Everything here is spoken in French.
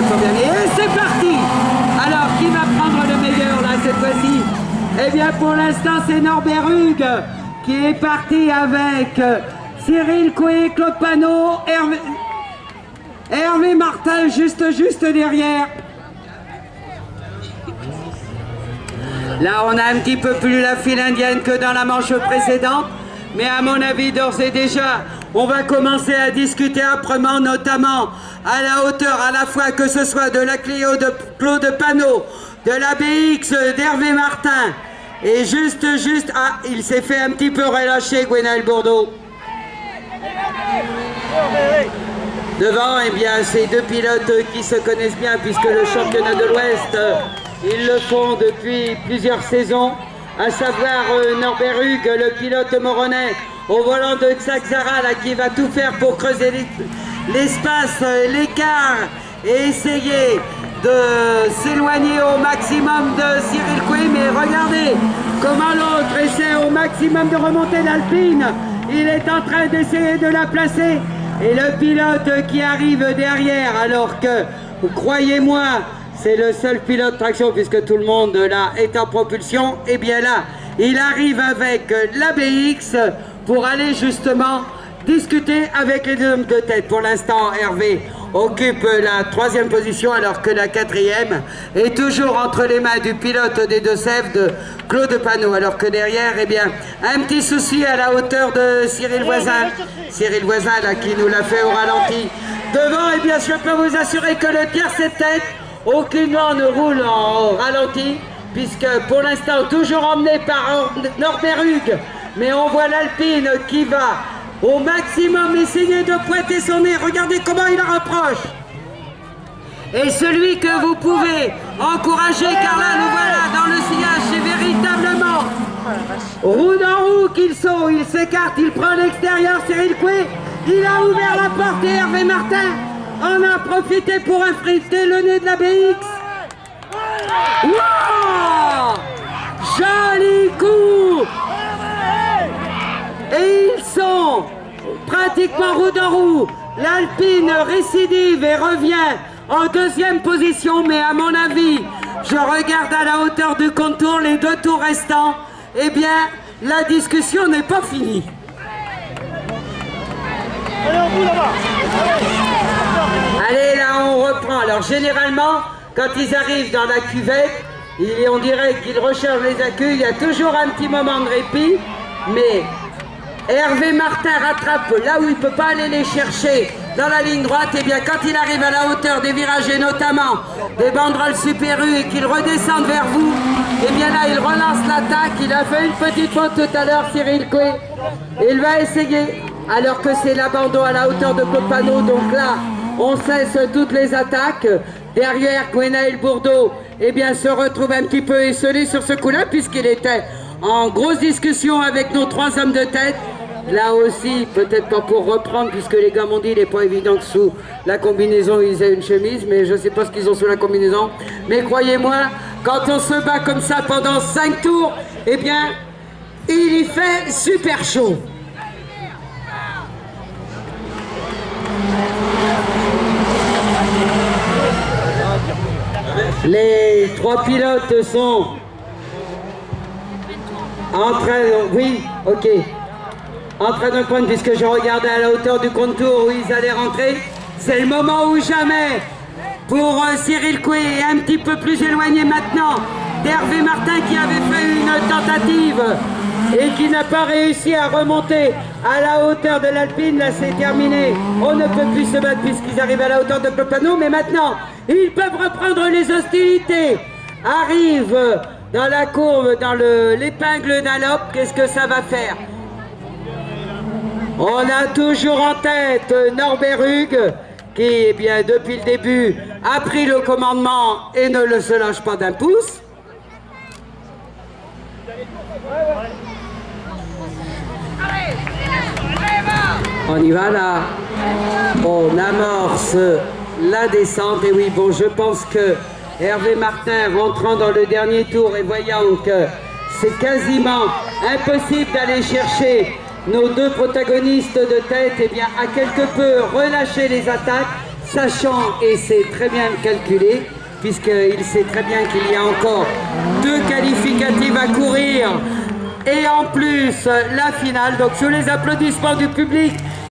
pas trop bien. Et c'est parti. Alors, qui va prendre le meilleur là cette fois-ci? Eh bien, pour l'instant, c'est Norbert Hugues qui est parti avec Cyril Coué, Claude Panot, Hervé Martin juste derrière. Là, on a un petit peu plus la file indienne que dans la manche précédente. Mais à mon avis, d'ores et déjà, on va commencer à discuter âprement, notamment à la hauteur à la fois que ce soit de la Clio de Claude Panot, de la BX d'Hervé Martin, et juste, ah, il s'est fait un petit peu relâcher, Gwenaël Bourdeau. Devant, eh bien, ces deux pilotes qui se connaissent bien, puisque le championnat de l'Ouest, ils le font depuis plusieurs saisons, à savoir Norbert Hugues, le pilote moronnais, au volant de Xaxara, là, qui va tout faire pour creuser l'espace, l'écart, et essayer de s'éloigner au maximum de Cyril Coué. Mais regardez comment l'autre essaie au maximum de remonter l'Alpine. Il est en train d'essayer de la placer. Et le pilote qui arrive derrière, alors que, croyez-moi, c'est le seul pilote traction puisque tout le monde là est en propulsion, et bien là, il arrive avec l'ABX pour aller justement discuter avec les deux hommes de tête. Pour l'instant, Hervé occupe la 3e position alors que la 4e est toujours entre les mains du pilote des Deux-Sèvres, de Claude Panot. Alors que derrière, eh bien, un petit souci à la hauteur de Cyril Voisin. Cyril Voisin là qui nous l'a fait au ralenti. Devant, eh bien, je peux vous assurer que le tiercé de tête aucunement ne roule en ralenti, puisque pour l'instant toujours emmené par Norbert Hugues, mais on voit l'Alpine qui va au maximum essayer de pointer son nez. Regardez comment il la rapproche. Et celui que vous pouvez encourager, car là nous voilà dans le sillage, c'est véritablement roue dans roue qu'ils sont. Il s'écarte, il prend l'extérieur, Cyril Coué, il a ouvert la porte et Hervé Martin en a profité pour infiltrer le nez de la BX. Wow! Joli coup! Et ils sont pratiquement roue dans roue. L'Alpine récidive et revient en 2e position, mais à mon avis, je regarde à la hauteur du contour les 2 tours restants, eh bien, la discussion n'est pas finie. Allez, là, on reprend. Alors, généralement, quand ils arrivent dans la cuvette, on dirait qu'ils rechargent les accus. Il y a toujours un petit moment de répit, mais Hervé Martin rattrape là où il ne peut pas aller les chercher dans la ligne droite. Et bien, quand il arrive à la hauteur des virages, et notamment des banderoles Super U, et qu'il redescend vers vous, et bien là, il relance l'attaque. Il a fait une petite faute tout à l'heure, Cyril Coué. Il va essayer, alors que c'est l'abandon à la hauteur de Claude Panot. Donc là, on cesse toutes les attaques. Derrière, Gwenaël Bourdeau, eh bien, se retrouve un petit peu esselé sur ce coup-là, puisqu'il était en grosse discussion avec nos 3 hommes de tête. Là aussi, peut-être pas pour reprendre, puisque les gars m'ont dit il n'est pas évident que sous la combinaison ils aient une chemise, mais je ne sais pas ce qu'ils ont sous la combinaison. Mais croyez-moi, quand on se bat comme ça pendant 5 tours, eh bien, il y fait super chaud. Les 3 pilotes sont en train de... Oui, ok. En train de poindre, puisque je regardais à la hauteur du contour où ils allaient rentrer. C'est le moment ou jamais pour Cyril Coué, un petit peu plus éloigné maintenant d'Hervé Martin qui avait fait une tentative et qui n'a pas réussi à remonter à la hauteur de l'Alpine. Là, c'est terminé. On ne peut plus se battre puisqu'ils arrivent à la hauteur de Claude Panot. Mais maintenant, ils peuvent reprendre les hostilités. Arrive dans la courbe, dans l'épingle d'un lobe. Qu'est-ce que ça va faire? On a toujours en tête Norbert Hugues qui, eh bien, depuis le début, a pris le commandement et ne se lâche pas d'un pouce. On y va là. On amorce la descente. Et oui, bon, je pense que Hervé Martin, rentrant dans le dernier tour et voyant que c'est quasiment impossible d'aller chercher nos 2 protagonistes de tête, eh bien, a quelque peu relâché les attaques. sachant et c'est très bien calculé, puisqu'il sait très bien qu'il y a encore 2 qualificatives à courir et en plus la finale. Donc sous les applaudissements du public,